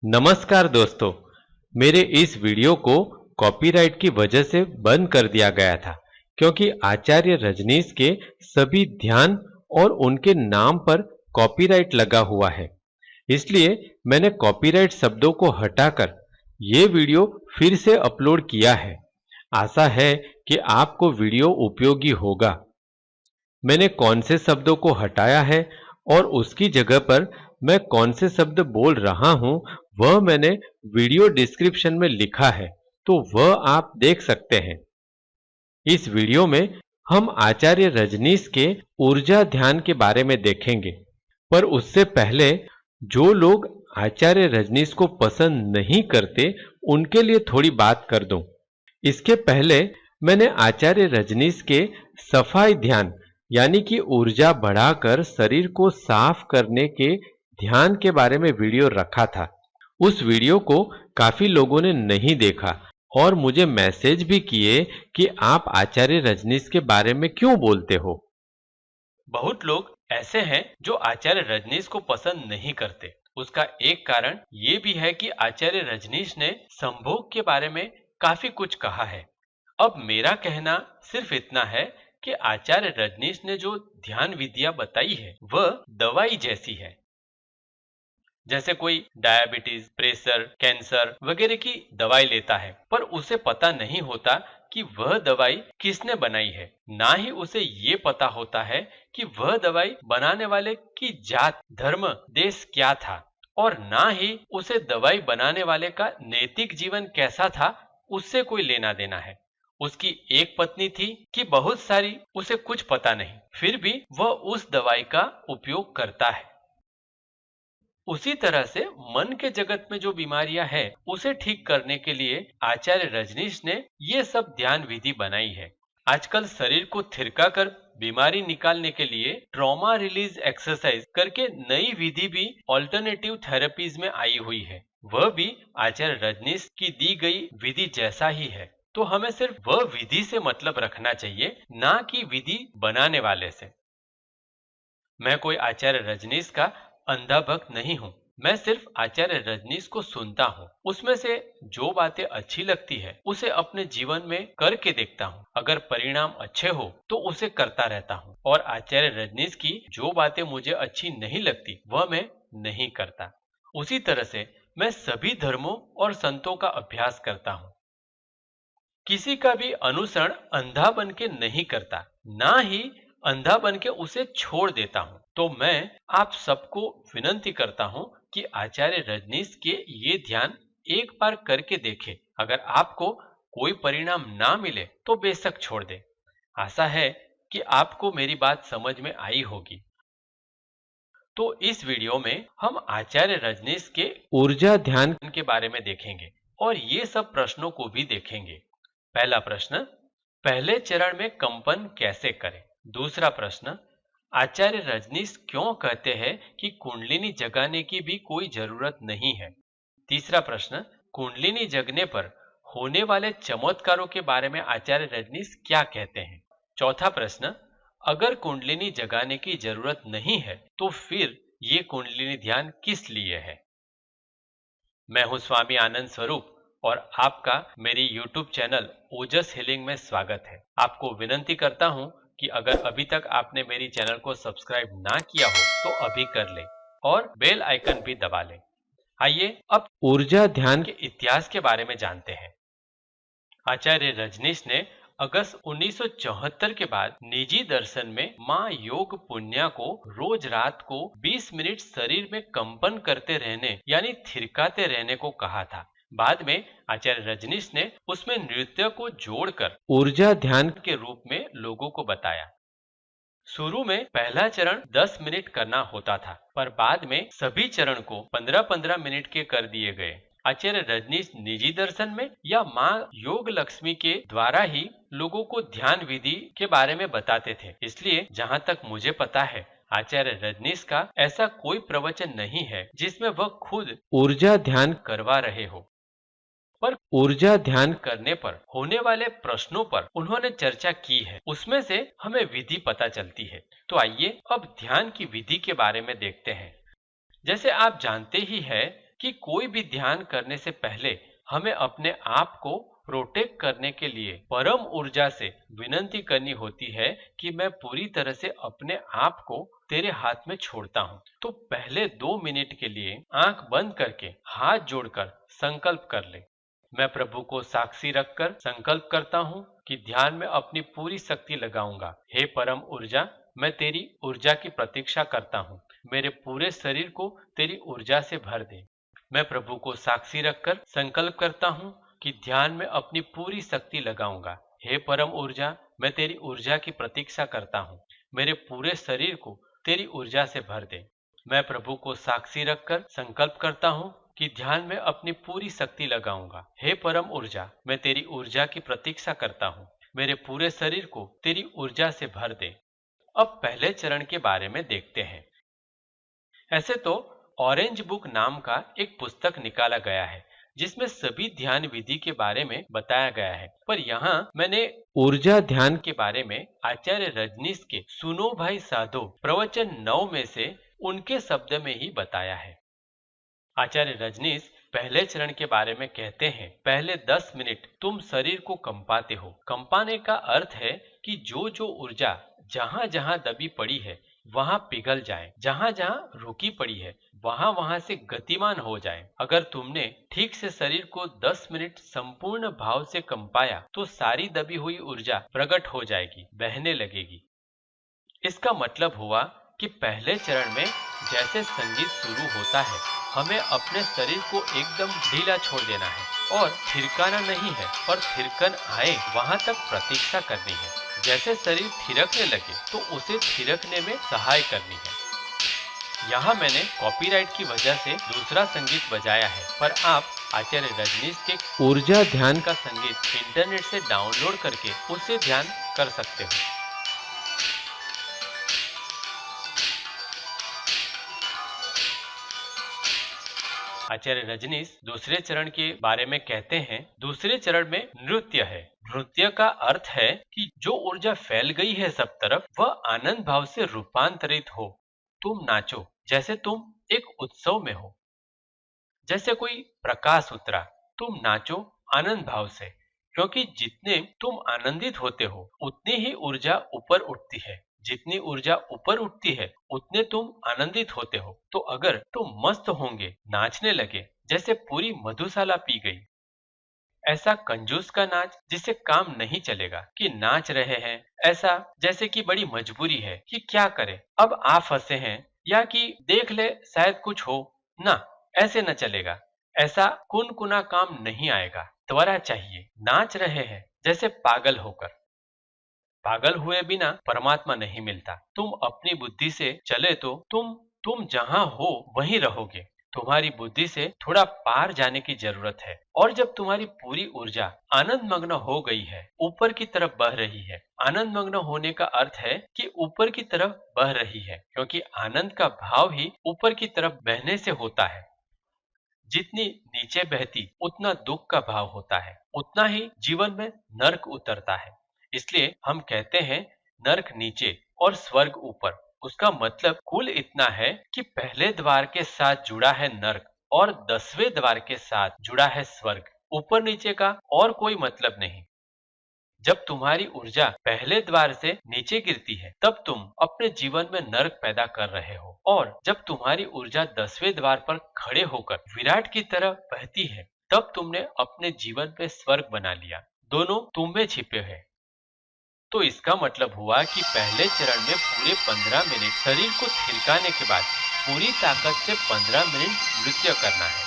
नमस्कार दोस्तों। मेरे इस वीडियो को कॉपीराइट की वजह से बंद कर दिया गया था क्योंकि आचार्य रजनीश के सभी ध्यान और उनके नाम पर कॉपीराइट लगा हुआ है। इसलिए मैंने कॉपीराइट शब्दों को हटाकर ये वीडियो फिर से अपलोड किया है। आशा है कि आपको वीडियो उपयोगी होगा। मैंने कौन से शब्दों को हटाया है और उसकी जगह पर मैं कौन से शब्द बोल रहा हूं, वह मैंने वीडियो डिस्क्रिप्शन में लिखा है, तो वह आप देख सकते हैं। इस वीडियो में हम आचार्य रजनीश के ऊर्जा ध्यान के बारे में देखेंगे, पर उससे पहले जो लोग आचार्य रजनीश को पसंद नहीं करते, उनके लिए थोड़ी बात कर दूं। इसके पहले मैंने आचार्य रजनीश के सफाई ध्यान यानी कि ऊर्जा बढ़ाकर शरीर को साफ करने के ध्यान के बारे में वीडियो रखा था। उस वीडियो को काफी लोगों ने नहीं देखा और मुझे मैसेज भी किए कि आप आचार्य रजनीश के बारे में क्यों बोलते हो। बहुत लोग ऐसे हैं जो आचार्य रजनीश को पसंद नहीं करते। उसका एक कारण ये भी है कि आचार्य रजनीश ने संभोग के बारे में काफी कुछ कहा है। अब मेरा कहना सिर्फ इतना है कि आचार्य रजनीश ने जो ध्यान विधियां बताई है वह दवाई जैसी है। जैसे कोई डायबिटीज, प्रेशर, कैंसर वगैरह की दवाई लेता है, पर उसे पता नहीं होता कि वह दवाई किसने बनाई है। ना ही उसे ये पता होता है कि वह दवाई बनाने वाले की जात, धर्म, देश क्या था, और ना ही उसे दवाई बनाने वाले का नैतिक जीवन कैसा था, उससे कोई लेना देना है। उसकी एक पत्नी थी कि बहुत सारी, उसे कुछ पता नहीं, फिर भी वह उस दवाई का उपयोग करता है। उसी तरह से मन के जगत में जो बीमारियां हैं, उसे ठीक करने के लिए आचार्य रजनीश ने ये सब ध्यान विधि बनाई है। आजकल शरीर को थिरका कर बीमारी निकालने के लिए ट्रॉमा रिलीज एक्सरसाइज करके नई विधि भी ऑल्टरनेटिव थेरेपीज में आई हुई है। वह भी आचार्य रजनीश की दी गई विधि जैसा ही है। तो हमें सिर्फ वह विधि से मतलब रखना चाहिए, ना कि विधि बनाने वाले से। मैं कोई आचार्य रजनीश का अंधा भक्त नहीं हूँ। मैं सिर्फ आचार्य रजनीश को सुनता हूँ, उसमें से जो बातें अच्छी लगती है उसे अपने जीवन में करके देखता हूँ। अगर परिणाम अच्छे हो तो उसे करता रहता हूँ, और आचार्य रजनीश की जो बातें मुझे अच्छी नहीं लगती वह मैं नहीं करता। उसी तरह से मैं सभी धर्मों और संतों का अभ्यास करता हूँ। किसी का भी अनुसरण अंधा बन के नहीं करता, ना ही अंधा बन के उसे छोड़ देता हूं। तो मैं आप सबको विनती करता हूं कि आचार्य रजनीश के ये ध्यान एक बार करके देखें। अगर आपको कोई परिणाम ना मिले तो बेशक छोड़ दे। आशा है कि आपको मेरी बात समझ में आई होगी। तो इस वीडियो में हम आचार्य रजनीश के ऊर्जा ध्यान के बारे में देखेंगे और ये सब प्रश्नों को भी देखेंगे। पहला प्रश्न, पहले चरण में कंपन कैसे करें? दूसरा प्रश्न, आचार्य रजनीश क्यों कहते हैं कि कुंडलिनी जगाने की भी कोई जरूरत नहीं है? तीसरा प्रश्न, कुंडलिनी जगने पर होने वाले चमत्कारों के बारे में आचार्य रजनीश क्या कहते हैं? चौथा प्रश्न, अगर कुंडलिनी जगाने की जरूरत नहीं है तो फिर ये कुंडलिनी ध्यान किस लिए है? मैं हूं स्वामी आनंद स्वरूप और आपका मेरी YouTube चैनल ओजस हीलिंग में स्वागत है। आपको विनती करता हूं कि अगर अभी तक आपने मेरी चैनल को सब्सक्राइब ना किया हो तो अभी कर ले और बेल आइकन भी दबा लें। आइए अब ऊर्जा ध्यान के इतिहास के बारे में जानते हैं। आचार्य रजनीश ने अगस्त 1974 के बाद निजी दर्शन में माँ योग पुण्या को रोज रात को 20 मिनट शरीर में कंपन करते रहने यानी थिरकाते रहने को कहा था। बाद में आचार्य रजनीश ने उसमें नृत्य को जोड़कर ऊर्जा ध्यान के रूप में लोगों को बताया। शुरू में पहला चरण 10 मिनट करना होता था, पर बाद में सभी चरण को 15-15 मिनट के कर दिए गए। आचार्य रजनीश निजी दर्शन में या माँ योग लक्ष्मी के द्वारा ही लोगों को ध्यान विधि के बारे में बताते थे। इसलिए जहाँ तक मुझे पता है, आचार्य रजनीश का ऐसा कोई प्रवचन नहीं है जिसमें वह खुद ऊर्जा ध्यान करवा रहे हो। पर ऊर्जा ध्यान करने पर होने वाले प्रश्नों पर उन्होंने चर्चा की है, उसमें से हमें विधि पता चलती है। तो आइए अब ध्यान की विधि के बारे में देखते हैं। जैसे आप जानते ही हैं कि कोई भी ध्यान करने से पहले हमें अपने आप को प्रोटेक्ट करने के लिए परम ऊर्जा से विनती करनी होती है कि मैं पूरी तरह से अपने आप को तेरे हाथ में छोड़ता हूँ। तो पहले 2 मिनट के लिए आंख बंद करके हाथ जोड़कर संकल्प कर ले। मैं प्रभु को साक्षी रखकर संकल्प करता हूँ कि ध्यान में अपनी पूरी शक्ति लगाऊंगा। हे परम ऊर्जा, मैं तेरी ऊर्जा की प्रतीक्षा करता हूँ। मेरे पूरे शरीर को तेरी ऊर्जा से भर दे। मैं प्रभु को साक्षी रखकर संकल्प करता हूँ कि ध्यान में अपनी पूरी शक्ति लगाऊंगा। हे परम ऊर्जा, मैं तेरी ऊर्जा की प्रतीक्षा करता हूँ। मेरे पूरे शरीर को तेरी ऊर्जा से भर दे। मैं प्रभु को साक्षी रखकर संकल्प करता हूँ कि ध्यान में अपनी पूरी शक्ति लगाऊंगा। हे परम ऊर्जा, मैं तेरी ऊर्जा की प्रतीक्षा करता हूँ। मेरे पूरे शरीर को तेरी ऊर्जा से भर दे। अब पहले चरण के बारे में देखते हैं। ऐसे तो ऑरेंज बुक नाम का एक पुस्तक निकाला गया है जिसमें सभी ध्यान विधि के बारे में बताया गया है, पर यहाँ मैंने ऊर्जा ध्यान के बारे में आचार्य रजनीश के सुनो भाई साधो प्रवचन 9 में से उनके शब्द में ही बताया है। आचार्य रजनीश पहले चरण के बारे में कहते हैं, पहले 10 मिनट तुम शरीर को कंपाते हो। कंपाने का अर्थ है कि जो जो ऊर्जा जहां जहां दबी पड़ी है वहां पिघल जाए, जहां जहां रुकी पड़ी है वहां वहां से गतिमान हो जाए। अगर तुमने ठीक से शरीर को 10 मिनट संपूर्ण भाव से कंपाया तो सारी दबी हुई ऊर्जा प्रकट हो जाएगी, बहने लगेगी। इसका मतलब हुआ कि पहले चरण में जैसे संगीत शुरू होता है, हमें अपने शरीर को एकदम ढीला छोड़ देना है और थिरकाना नहीं है, पर थिरकन आए वहां तक प्रतीक्षा करनी है। जैसे शरीर थिरकने लगे तो उसे थिरकने में सहाय करनी है। यहाँ मैंने कॉपीराइट की वजह से दूसरा संगीत बजाया है, पर आप आचार्य रजनीश के ऊर्जा ध्यान का संगीत इंटरनेट से डाउनलोड करके उससे ध्यान कर सकते हो। आचार्य रजनीश दूसरे चरण के बारे में कहते हैं, दूसरे चरण में नृत्य है। नृत्य का अर्थ है कि जो ऊर्जा फैल गई है सब तरफ, वह आनंद भाव से रूपांतरित हो। तुम नाचो जैसे तुम एक उत्सव में हो, जैसे कोई प्रकाश उतरा। तुम नाचो आनंद भाव से, क्योंकि जितने तुम आनंदित होते हो उतनी ही ऊर्जा ऊपर उठती है। जितनी ऊर्जा ऊपर उठती है उतने तुम आनंदित होते हो। तो अगर तुम मस्त होंगे, नाचने लगे जैसे पूरी मधुशाला पी गई, ऐसा कंजूस का नाच जिससे काम नहीं चलेगा कि नाच रहे हैं, ऐसा जैसे कि बड़ी मजबूरी है कि क्या करें, अब आप फंसे हैं या कि देख ले शायद कुछ हो ना, ऐसे न चलेगा। ऐसा कुनकुना काम नहीं आएगा, त्वरा चाहिए। नाच रहे हैं जैसे पागल होकर। पागल हुए बिना परमात्मा नहीं मिलता। तुम अपनी बुद्धि से चले तो तुम जहां हो वहीं रहोगे। तुम्हारी बुद्धि से थोड़ा पार जाने की जरूरत है। और जब तुम्हारी पूरी ऊर्जा आनंद मग्न हो गई है, ऊपर की तरफ बह रही है। आनंद मग्न होने का अर्थ है कि ऊपर की तरफ बह रही है, क्योंकि आनंद का भाव ही ऊपर की तरफ बहने से होता है। जितनी नीचे बहती उतना दुख का भाव होता है, उतना ही जीवन में नर्क उतरता है। इसलिए हम कहते हैं नर्क नीचे और स्वर्ग ऊपर। उसका मतलब कुल इतना है कि पहले द्वार के साथ जुड़ा है नर्क और 10वें द्वार के साथ जुड़ा है स्वर्ग। ऊपर नीचे का और कोई मतलब नहीं। जब तुम्हारी ऊर्जा पहले द्वार से नीचे गिरती है तब तुम अपने जीवन में नर्क पैदा कर रहे हो, और जब तुम्हारी ऊर्जा 10वें द्वार पर खड़े होकर विराट की तरह बहती है तब तुमने अपने जीवन में स्वर्ग बना लिया। दोनों तुम में छिपे हैं। तो इसका मतलब हुआ कि पहले चरण में पूरे 15 मिनट शरीर को थिरकाने के बाद पूरी ताकत से 15 मिनट नृत्य करना है।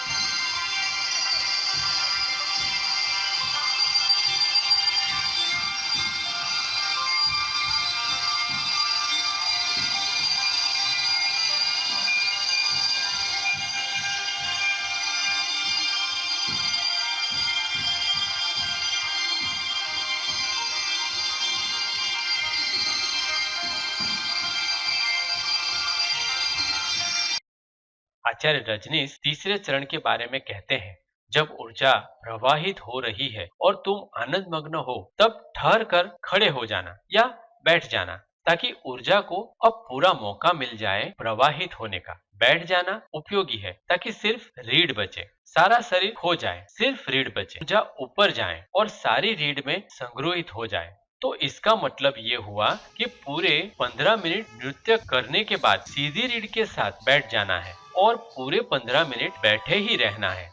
आचार्य रजनीश तीसरे चरण के बारे में कहते हैं, जब ऊर्जा प्रवाहित हो रही है और तुम आनंद मग्न हो तब ठहर कर खड़े हो जाना या बैठ जाना, ताकि ऊर्जा को अब पूरा मौका मिल जाए प्रवाहित होने का। बैठ जाना उपयोगी है ताकि सिर्फ रीढ़ बचे, सारा शरीर खो जाए, सिर्फ रीढ़ बचे, ऊर्जा ऊपर जाए और सारी रीढ़ में संग्रहित हो जाए। तो इसका मतलब ये हुआ कि पूरे 15 मिनट नृत्य करने के बाद सीधी रीढ़ के साथ बैठ जाना है और पूरे 15 मिनट बैठे ही रहना है।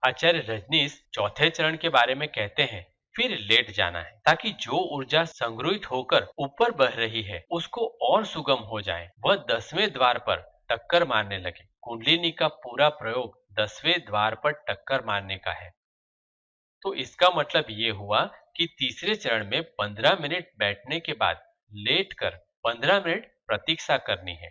आचार्य रजनीश चौथे चरण के बारे में कहते हैं, फिर लेट जाना है ताकि जो ऊर्जा संग्रहित होकर ऊपर बह रही है उसको और सुगम हो जाए। वह 10वें द्वार पर टक्कर मारने लगे। कुंडलिनी का पूरा प्रयोग 10वें द्वार पर टक्कर मारने का है। तो इसका मतलब ये हुआ कि तीसरे चरण में 15 मिनट बैठने के बाद लेट कर 15 मिनट प्रतीक्षा करनी है।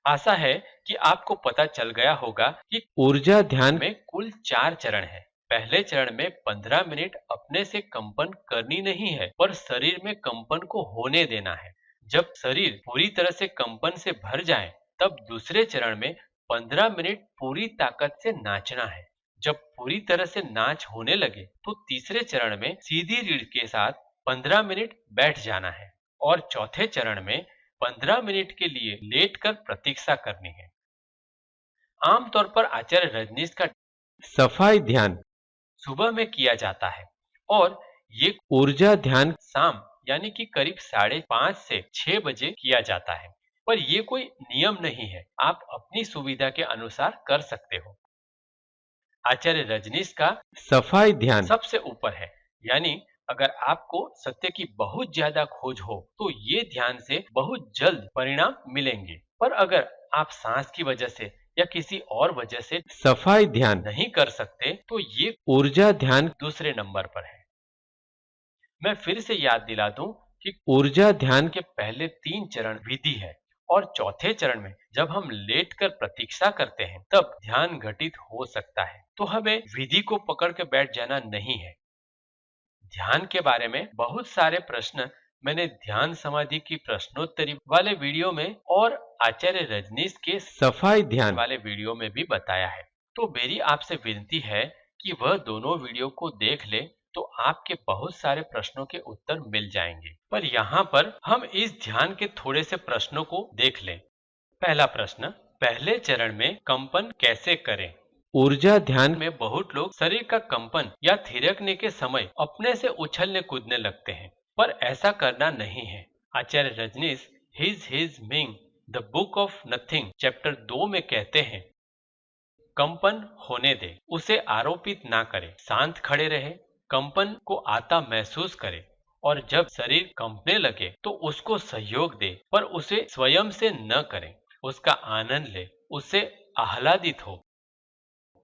आशा है कि आपको पता चल गया होगा कि ऊर्जा ध्यान में कुल 4 चरण है। पहले चरण में 15 मिनट अपने से कंपन करनी नहीं है, पर शरीर में कंपन को होने देना है। जब शरीर पूरी तरह से कंपन से भर जाए, तब दूसरे चरण में 15 मिनट पूरी ताकत से नाचना है। जब पूरी तरह से नाच होने लगे, तो तीसरे चरण में सीधी रीढ़ के साथ 15 मिनट बैठ जाना है और चौथे चरण में 15 मिनट के लिए लेट कर प्रतीक्षा करनी है। आमतौर पर आचार्य रजनीश का सफाई ध्यान सुबह में किया जाता है और ये ऊर्जा ध्यान शाम यानी कि करीब 5:30 से 6 बजे किया जाता है। पर ये कोई नियम नहीं है, आप अपनी सुविधा के अनुसार कर सकते हो। आचार्य रजनीश का सफाई ध्यान सबसे ऊपर है, यानी अगर आपको सत्य की बहुत ज्यादा खोज हो तो ये ध्यान से बहुत जल्द परिणाम मिलेंगे। पर अगर आप सांस की वजह से या किसी और वजह से सफाई ध्यान नहीं कर सकते तो ये ऊर्जा ध्यान दूसरे नंबर पर है। मैं फिर से याद दिला दूं कि ऊर्जा ध्यान के पहले 3 चरण विधि है और चौथे चरण में जब हम लेट कर प्रतीक्षा करते हैं तब ध्यान घटित हो सकता है। तो हमें विधि को पकड़ के बैठ जाना नहीं है। ध्यान के बारे में बहुत सारे प्रश्न मैंने ध्यान समाधि की प्रश्नोत्तरी वाले वीडियो में और आचार्य रजनीश के सफाई ध्यान वाले वीडियो में भी बताया है। तो मेरी आपसे विनती है कि वह दोनों वीडियो को देख ले, तो आपके बहुत सारे प्रश्नों के उत्तर मिल जाएंगे। पर यहाँ पर हम इस ध्यान के थोड़े से प्रश्नों को देख लें। पहला प्रश्न, पहले चरण में कंपन कैसे करें? ऊर्जा ध्यान में बहुत लोग शरीर का कंपन या थिरकने के समय अपने से उछलने कूदने लगते हैं, पर ऐसा करना नहीं है। Acharya Rajneesh Hsin Ming the book of nothing chapter 2 में कहते हैं, कंपन होने दे, उसे आरोपित ना करे, शांत खड़े रहे, कंपन को आता महसूस करे और जब शरीर कंपने लगे तो उसको सहयोग दे, पर उसे स्वयं से न करे। उसका आनंद ले, उससे आह्लादित हो,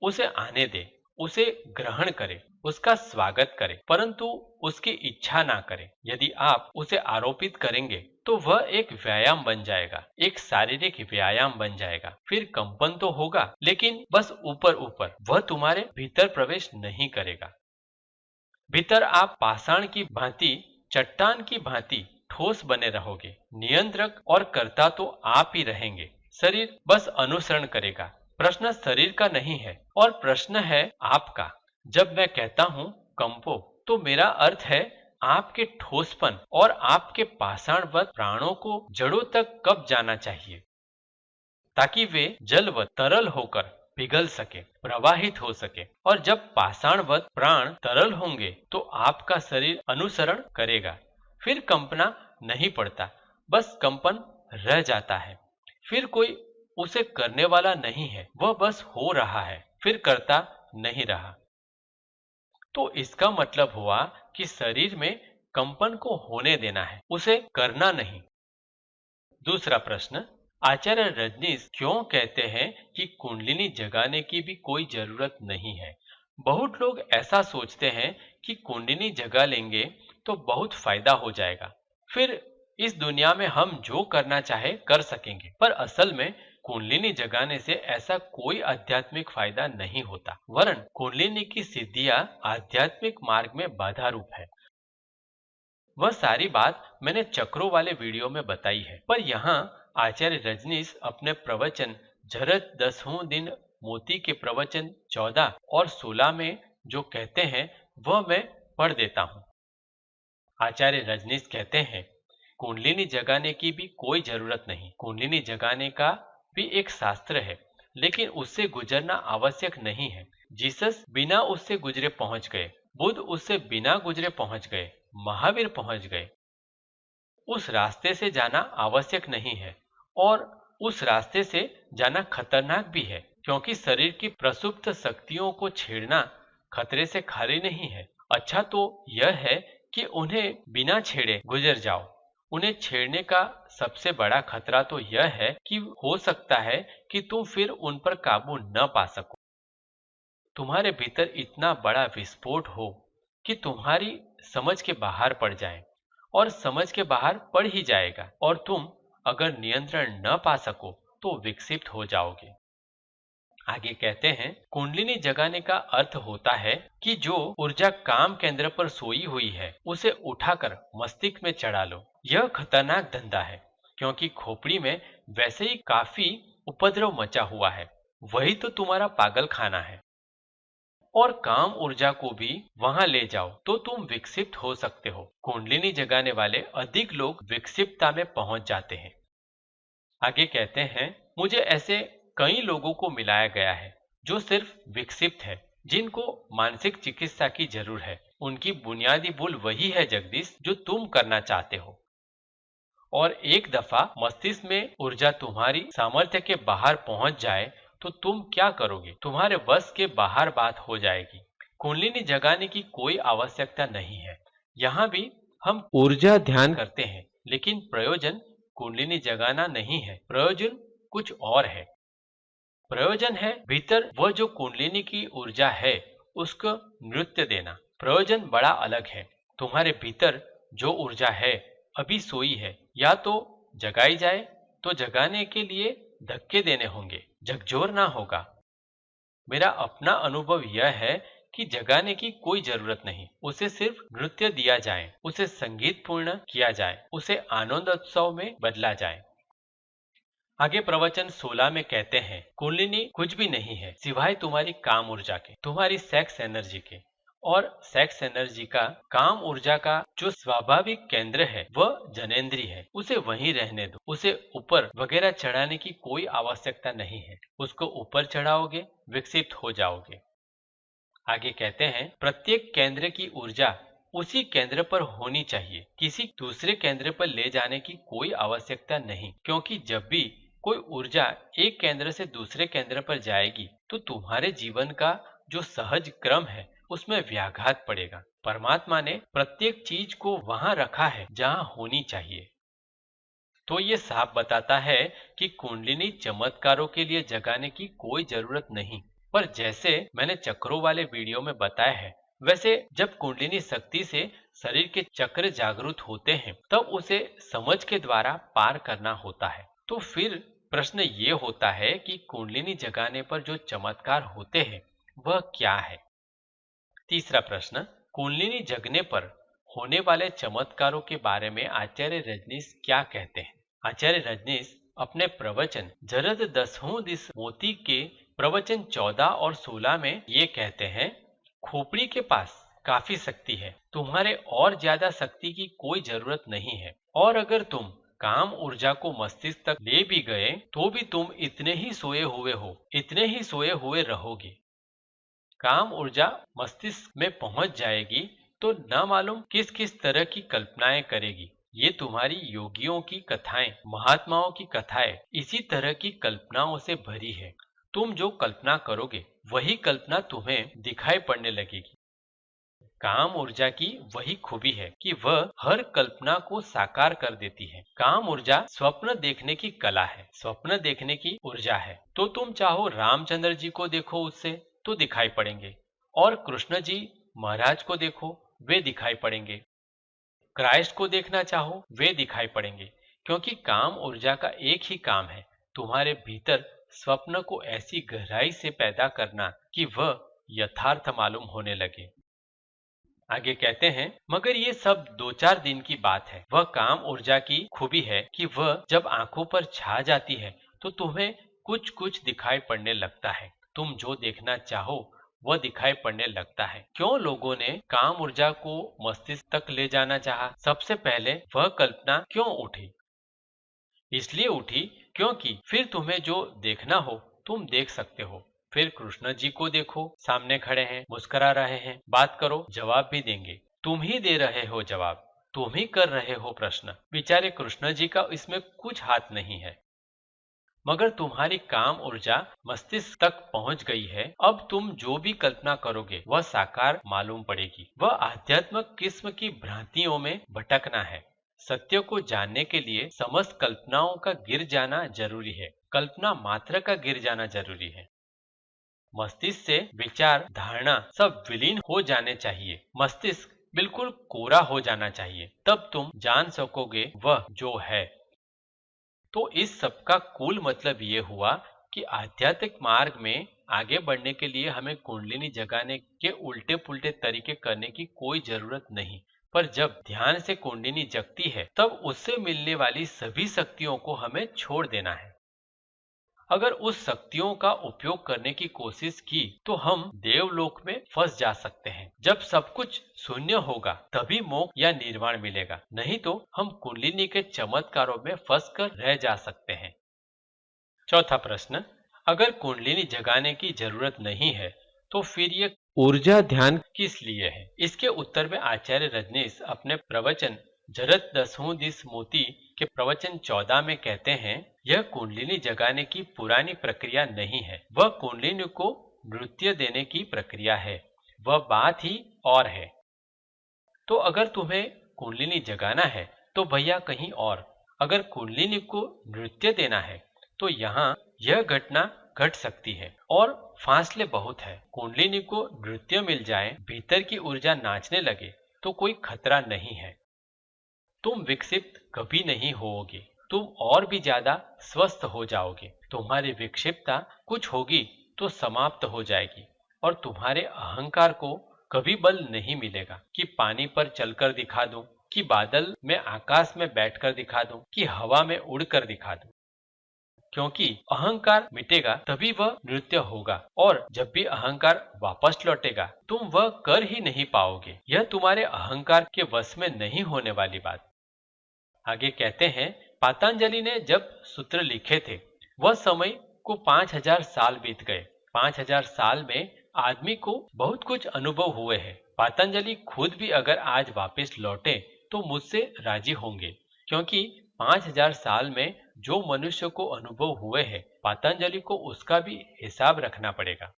उसे आने दे, उसे ग्रहण करे, उसका स्वागत करे, परंतु उसकी इच्छा ना करे। यदि आप उसे आरोपित करेंगे तो वह एक व्यायाम बन जाएगा, एक शारीरिक व्यायाम बन जाएगा। फिर कंपन तो होगा, लेकिन बस ऊपर ऊपर, वह तुम्हारे भीतर प्रवेश नहीं करेगा। भीतर आप पाषाण की भांति, चट्टान की भांति ठोस बने रहोगे। नियंत्रक और कर्ता तो आप ही रहेंगे, शरीर बस अनुसरण करेगा। प्रश्न शरीर का नहीं है और प्रश्न है आपका। जब मैं कहता हूँ कंपो, तो मेरा अर्थ है आपके ठोसपन और आपके पाषाणवत प्राणों को जड़ों तक कब जाना चाहिए, ताकि वे जलवत तरल होकर पिघल सके, प्रवाहित हो सके। और जब पाषाणवत प्राण तरल होंगे तो आपका शरीर अनुसरण करेगा। फिर कंपना नहीं पड़ता, बस कंपन रह जाता है। फिर कोई उसे करने वाला नहीं है, वह बस हो रहा है, फिर करता नहीं रहा। तो इसका मतलब हुआ कि शरीर में कंपन को होने देना है, उसे करना नहीं। दूसरा प्रश्न, आचार्य रजनीश क्यों कहते हैं कि कुंडलिनी जगाने की भी कोई जरूरत नहीं है? बहुत लोग ऐसा सोचते हैं कि कुंडलिनी जगा लेंगे तो बहुत फायदा हो जाएगा, फिर इस दुनिया में हम जो करना चाहे कर सकेंगे, पर असल में कुंडलिनी जगाने से ऐसा कोई आध्यात्मिक फायदा नहीं होता, वरन कुंडलिनी की सिद्धियां आध्यात्मिक मार्ग में बाधा रूप है। वह सारी बात मैंने चक्रों वाले वीडियो में बताई है, पर यहाँ आचार्य रजनीश अपने प्रवचन झरत 10वें दिन मोती के प्रवचन 14 और 16 में जो कहते हैं वह मैं पढ़ देता हूँ। आचार्य रजनीश कहते हैं, कुंडलिनी जगाने की भी कोई जरूरत नहीं। कुंडलिनी जगाने का भी एक शास्त्र है, लेकिन उससे गुजरना आवश्यक नहीं है। जीसस बिना उससे गुजरे पहुंच गए, बुद्ध उससे बिना गुजरे पहुंच गए, महावीर पहुंच गए। उस रास्ते से जाना आवश्यक नहीं है, और उस रास्ते से जाना खतरनाक भी है, क्योंकि शरीर की प्रसुप्त शक्तियों को छेड़ना खतरे से खाली नहीं है। अच्छा तो यह है कि उन्हें बिना छेड़े गुजर जाओ। उन्हें छेड़ने का सबसे बड़ा खतरा तो यह है कि हो सकता है कि तुम फिर उन पर काबू न पा सको। तुम्हारे भीतर इतना बड़ा विस्फोट हो कि तुम्हारी समझ के बाहर पड़ जाए, और समझ के बाहर पड़ ही जाएगा, और तुम अगर नियंत्रण न पा सको तो विक्षिप्त हो जाओगे। आगे कहते हैं, कुंडलिनी जगाने का अर्थ होता है कि जो ऊर्जा काम केंद्र पर सोई हुई है उसे उठाकर मस्तिष्क में चढ़ा लो। यह खतरनाक धंधा है, क्योंकि खोपड़ी में वैसे ही काफी उपद्रव मचा हुआ है। वही तो तुम्हारा पागल खाना है। और काम ऊर्जा को भी वहां ले जाओ तो तुम विक्षिप्त हो सकते हो। कुंडलिनी जगाने वाले अधिक लोग विक्षिप्तता में पहुंच जाते हैं। आगे कहते हैं, मुझे ऐसे कई लोगों को मिलाया गया है जो सिर्फ विक्षिप्त है, जिनको मानसिक चिकित्सा की जरूरत है। उनकी बुनियादी भूल वही है जगदीश जो तुम करना चाहते हो। और एक दफा मस्तिष्क में ऊर्जा तुम्हारी सामर्थ्य के बाहर पहुंच जाए तो तुम क्या करोगे? तुम्हारे बस के बाहर बात हो जाएगी। कुंडलिनी जगाने की कोई आवश्यकता नहीं है। यहाँ भी हम ऊर्जा ध्यान करते हैं, लेकिन प्रयोजन कुंडलिनी जगाना नहीं है। प्रयोजन कुछ और है। प्रयोजन है भीतर वह जो कुंडलिनी की ऊर्जा है उसको नृत्य देना। प्रयोजन बड़ा अलग है। तुम्हारे भीतर जो ऊर्जा है अभी सोई है, या तो जगाई जाए, तो जगाने के लिए धक्के देने होंगे, झकझोरना होगा। मेरा अपना अनुभव यह है कि जगाने की कोई जरूरत नहीं। उसे सिर्फ नृत्य दिया जाए, उसे संगीतपूर्ण किया जाए, उसे आनंद उत्सव में बदला जाए। आगे प्रवचन 16 में कहते हैं, कुंडलिनी कुछ भी नहीं है सिवाय तुम्हारी काम ऊर्जा के, तुम्हारी सेक्स एनर्जी के। और सेक्स एनर्जी का, काम ऊर्जा का जो स्वाभाविक केंद्र है वह जनेंद्री है। उसे वहीं रहने दो। उसे ऊपर वगैरह चढ़ाने की कोई आवश्यकता नहीं है। उसको ऊपर चढ़ाओगे विक्षिप्त हो जाओगे। आगे कहते हैं, प्रत्येक केंद्र की ऊर्जा उसी केंद्र पर होनी चाहिए। किसी दूसरे केंद्र पर ले जाने की कोई आवश्यकता नहीं, क्योंकि जब भी कोई ऊर्जा एक केंद्र से दूसरे केंद्र पर जाएगी तो तुम्हारे जीवन का जो सहज क्रम है उसमें व्याघात पड़ेगा। परमात्मा ने प्रत्येक चीज को वहां रखा है जहां होनी चाहिए। तो ये साफ बताता है कि कुंडलिनी चमत्कारों के लिए जगाने की कोई जरूरत नहीं। पर जैसे मैंने चक्रों वाले वीडियो में बताया है, वैसे जब कुंडलिनी शक्ति से शरीर के चक्र जागृत होते हैं तब उसे समझ के द्वारा पार करना होता है। तो फिर प्रश्न ये होता है कि कुंडलिनी जगाने पर जो चमत्कार होते हैं वह क्या है? तीसरा प्रश्न, कुंडलिनी जगने पर होने वाले चमत्कारों के बारे में आचार्य रजनीश क्या कहते हैं? आचार्य रजनीश अपने प्रवचन जरद 10वें दिस मोती के प्रवचन 14 और 16 में ये कहते हैं, खोपड़ी के पास काफी शक्ति है, तुम्हारे और ज्यादा शक्ति की कोई जरूरत नहीं है। और अगर तुम काम ऊर्जा को मस्तिष्क तक ले भी गए तो भी तुम इतने ही सोए हुए हो, इतने ही सोए हुए रहोगे। काम ऊर्जा मस्तिष्क में पहुंच जाएगी तो न मालूम किस किस तरह की कल्पनाएं करेगी। ये तुम्हारी योगियों की कथाएं, महात्माओं की कथाएं इसी तरह की कल्पनाओं से भरी है। तुम जो कल्पना करोगे वही कल्पना तुम्हें दिखाई पड़ने लगेगी। काम ऊर्जा की वही खूबी है कि वह हर कल्पना को साकार कर देती है। काम ऊर्जा स्वप्न देखने की कला है, स्वप्न देखने की ऊर्जा है। तो तुम चाहो रामचंद्र जी को देखो, उससे तो दिखाई पड़ेंगे, और कृष्ण जी महाराज को देखो, वे दिखाई पड़ेंगे। क्राइस्ट को देखना चाहो वे दिखाई पड़ेंगे, क्योंकि काम ऊर्जा का एक ही काम है, तुम्हारे भीतर स्वप्न को ऐसी गहराई से पैदा करना कि वह यथार्थ मालूम होने लगे। आगे कहते हैं, मगर ये सब 2-4 दिन की बात है। वह काम ऊर्जा की खूबी है कि वह जब आंखों पर छा जाती है तो तुम्हें कुछ कुछ दिखाई पड़ने लगता है। तुम जो देखना चाहो वह दिखाई पड़ने लगता है। क्यों लोगों ने काम ऊर्जा को मस्तिष्क तक ले जाना चाहा? सबसे पहले वह कल्पना क्यों उठी? इसलिए उठी क्योंकि फिर तुम्हें जो देखना हो तुम देख सकते हो। फिर कृष्ण जी को देखो, सामने खड़े हैं, मुस्कुरा रहे हैं, बात करो, जवाब भी देंगे। तुम ही दे रहे हो जवाब, तुम ही कर रहे हो प्रश्न। बेचारे कृष्ण जी का इसमें कुछ हाथ नहीं है। मगर तुम्हारी काम ऊर्जा मस्तिष्क तक पहुंच गई है। अब तुम जो भी कल्पना करोगे वह साकार मालूम पड़ेगी। वह आध्यात्मिक किस्म की भ्रांतियों में भटकना है। सत्य को जानने के लिए समस्त कल्पनाओं का गिर जाना जरूरी है। कल्पना मात्र का गिर जाना जरूरी है। मस्तिष्क से विचार, धारणा सब विलीन हो जाने चाहिए। मस्तिष्क बिल्कुल कोरा हो जाना चाहिए। तब तुम जान सकोगे वह जो है। तो इस सब का कुल मतलब ये हुआ कि आध्यात्मिक मार्ग में आगे बढ़ने के लिए हमें कुंडलिनी जगाने के उल्टे पुल्टे तरीके करने की कोई जरूरत नहीं। पर जब ध्यान से कुंडलिनी जगती है तब उससे मिलने वाली सभी शक्तियों को हमें छोड़ देना है। अगर उस शक्तियों का उपयोग करने की कोशिश की तो हम देवलोक में फंस जा सकते हैं। जब सब कुछ शून्य होगा तभी मोक्ष या निर्वाण मिलेगा, नहीं तो हम कुंडलिनी के चमत्कारों में फंस कर रह जा सकते हैं। चौथा प्रश्न, अगर कुंडलिनी जगाने की जरूरत नहीं है तो फिर ये ऊर्जा ध्यान किस लिए है? इसके उत्तर में आचार्य रजनीश अपने प्रवचन जरत दसहूं दिस मोती के प्रवचन 14 में कहते हैं, यह कुंडलिनी जगाने की पुरानी प्रक्रिया नहीं है, वह कुंडलिनी को नृत्य देने की प्रक्रिया है। वह बात ही और है। तो अगर तुम्हें कुंडलिनी जगाना है तो भैया कहीं और। अगर कुंडलिनी को नृत्य देना है तो यहाँ यह घटना घट सकती है और फासले बहुत है। कुंडलिनी को नृत्य मिल जाए, भीतर की ऊर्जा नाचने लगे तो कोई खतरा नहीं है। तुम विकसित कभी नहीं होोगे, तुम और भी ज्यादा स्वस्थ हो जाओगे। तुम्हारी विक्षिप्तता कुछ होगी तो समाप्त हो जाएगी और तुम्हारे अहंकार को कभी बल नहीं मिलेगा कि पानी पर चलकर दिखा दूं, कि बादल में आकाश में बैठकर दिखा दूं, कि हवा में उड़कर दिखा दूं। क्योंकि अहंकार मिटेगा तभी वह नृत्य होगा और जब भी अहंकार वापस लौटेगा तुम वह कर ही नहीं पाओगे। यह तुम्हारे अहंकार के वश में नहीं होने वाली बात। आगे कहते हैं, पतंजलि ने जब सूत्र लिखे थे वह समय को 5000 साल बीत गए। 5000 साल में आदमी को बहुत कुछ अनुभव हुए हैं। पतंजलि खुद भी अगर आज वापस लौटे तो मुझसे राजी होंगे, क्योंकि 5000 साल में जो मनुष्य को अनुभव हुए हैं पतंजलि को उसका भी हिसाब रखना पड़ेगा।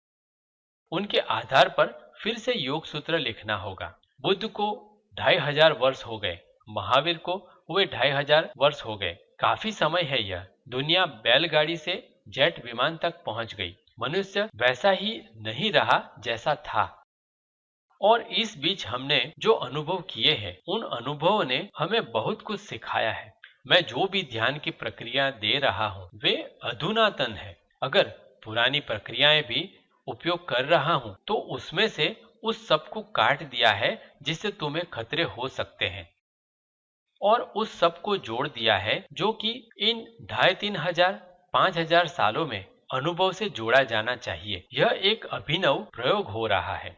उनके आधार पर फिर से योग सूत्र लिखना होगा। बुद्ध को 2500 वर्ष हो गए, महावीर को हुए 2500 वर्ष हो गए। काफी समय है यह। दुनिया बैलगाड़ी से जेट विमान तक पहुंच गई। मनुष्य वैसा ही नहीं रहा जैसा था। और इस बीच हमने जो अनुभव किए हैं उन अनुभवों ने हमें बहुत कुछ सिखाया है। मैं जो भी ध्यान की प्रक्रिया दे रहा हूँ वे अधुनातन है। अगर पुरानी प्रक्रियाएं भी उपयोग कर रहा हूँ तो उसमें से उस सब को काट दिया है जिससे तुम्हें खतरे हो सकते हैं, और उस सब को जोड़ दिया है जो कि इन 2500-3000 सालों में अनुभव से जोड़ा जाना चाहिए। यह एक अभिनव प्रयोग हो रहा है।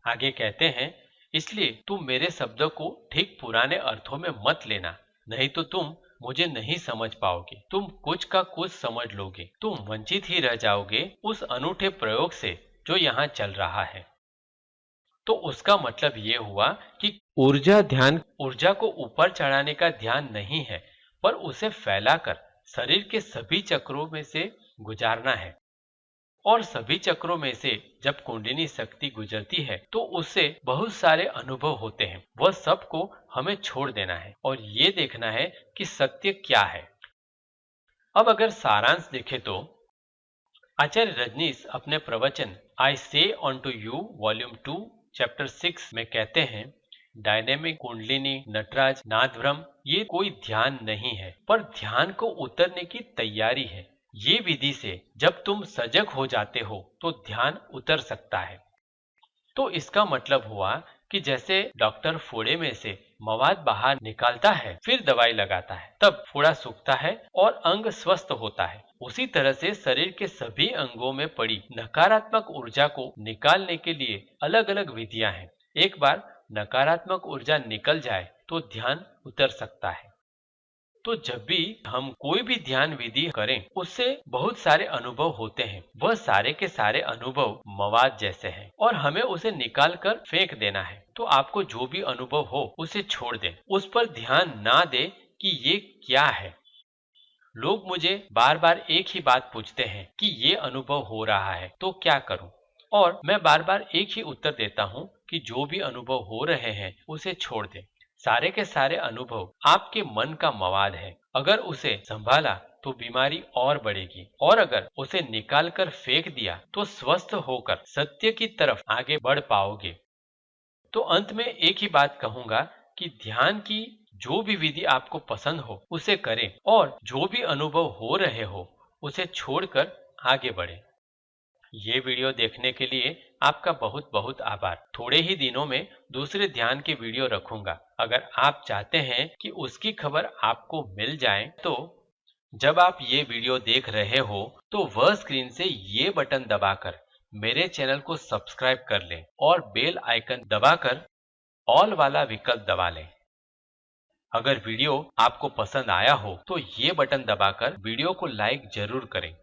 आगे कहते हैं, इसलिए तुम मेरे शब्दों को ठीक पुराने अर्थों में मत लेना, नहीं तो तुम मुझे नहीं समझ पाओगे। तुम कुछ का कुछ समझ लोगे। तुम वंचित ही रह जाओगे उस अनूठे प्रयोग से जो यहाँ चल रहा है। तो उसका मतलब ये हुआ कि ऊर्जा ध्यान ऊर्जा को ऊपर चढ़ाने का ध्यान नहीं है, पर उसे फैलाकर शरीर के सभी चक्रों में से गुजारना है। और सभी चक्रों में से जब कुंडलिनी शक्ति गुजरती है तो उससे बहुत सारे अनुभव होते हैं। वह सब को हमें छोड़ देना है और ये देखना है कि सत्य क्या है। अब अगर सारांश देखें तो आचार्य रजनीश अपने प्रवचन I say unto you volume 2 chapter 6 में कहते हैं, डायनेमिक कुंडलिनी, नटराज, नादब्रह्म ये कोई ध्यान नहीं है, पर ध्यान को उतरने की तैयारी है। ये विधि से जब तुम सजग हो जाते हो तो ध्यान उतर सकता है। तो इसका मतलब हुआ कि जैसे डॉक्टर फोड़े में से मवाद बाहर निकालता है, फिर दवाई लगाता है, तब फोड़ा सूखता है और अंग स्वस्थ होता है। उसी तरह से शरीर के सभी अंगों में पड़ी नकारात्मक ऊर्जा को निकालने के लिए अलग अलग विधियां हैं। एक बार नकारात्मक ऊर्जा निकल जाए तो ध्यान उतर सकता है। तो जब भी हम कोई भी ध्यान विधि करें, उससे बहुत सारे अनुभव होते हैं। वह सारे के सारे अनुभव मवाद जैसे हैं और हमें उसे निकाल कर फेंक देना है। तो आपको जो भी अनुभव हो उसे छोड़ दें, उस पर ध्यान ना दे कि ये क्या है। लोग मुझे बार बार एक ही बात पूछते हैं कि ये अनुभव हो रहा है तो क्या करूं, और मैं बार बार एक ही उत्तर देता हूं कि जो भी अनुभव हो रहे हैं उसे छोड़ दें। सारे के सारे अनुभव आपके मन का मवाद है। अगर उसे संभाला तो बीमारी और बढ़ेगी, और अगर उसे निकाल कर फेंक दिया तो स्वस्थ होकर सत्य की तरफ आगे बढ़ पाओगे। तो अंत में एक ही बात कहूंगा कि ध्यान की जो भी विधि आपको पसंद हो उसे करें, और जो भी अनुभव हो रहे हो उसे छोड़कर आगे बढ़ें। ये वीडियो देखने के लिए आपका बहुत बहुत आभार। थोड़े ही दिनों में दूसरे ध्यान के वीडियो रखूंगा। अगर आप चाहते हैं कि उसकी खबर आपको मिल जाए, तो जब आप ये वीडियो देख रहे हो तो वह स्क्रीन से ये बटन दबाकर मेरे चैनल को सब्सक्राइब कर लें और बेल आइकन दबाकर ऑल वाला विकल्प दबा लें। अगर वीडियो आपको पसंद आया हो तो ये बटन दबाकर वीडियो को लाइक जरूर करें।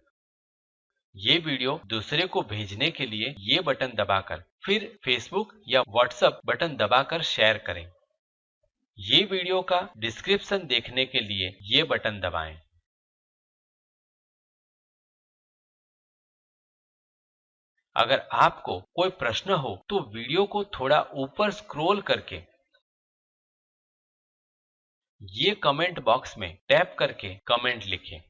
ये वीडियो दूसरे को भेजने के लिए ये बटन दबाकर फिर फेसबुक या व्हाट्सएप बटन दबाकर शेयर करें। ये वीडियो का डिस्क्रिप्शन देखने के लिए ये बटन दबाएं। अगर आपको कोई प्रश्न हो तो वीडियो को थोड़ा ऊपर स्क्रॉल करके ये कमेंट बॉक्स में टैप करके कमेंट लिखें।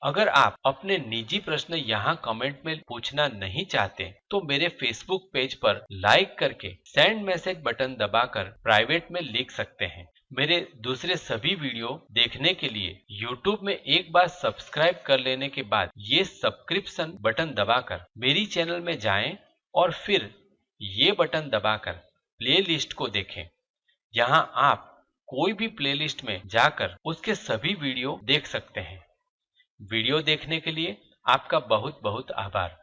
अगर आप अपने निजी प्रश्न यहाँ कमेंट में पूछना नहीं चाहते तो मेरे फेसबुक पेज पर लाइक करके सेंड मैसेज बटन दबाकर प्राइवेट में लिख सकते हैं। मेरे दूसरे सभी वीडियो देखने के लिए यूट्यूब में एक बार सब्सक्राइब कर लेने के बाद ये सब्सक्रिप्शन बटन दबाकर मेरी चैनल में जाएं और फिर ये बटन दबाकर प्लेलिस्ट को देखें। यहाँ आप कोई भी प्लेलिस्ट में जाकर उसके सभी वीडियो देख सकते हैं। वीडियो देखने के लिए आपका बहुत बहुत आभार।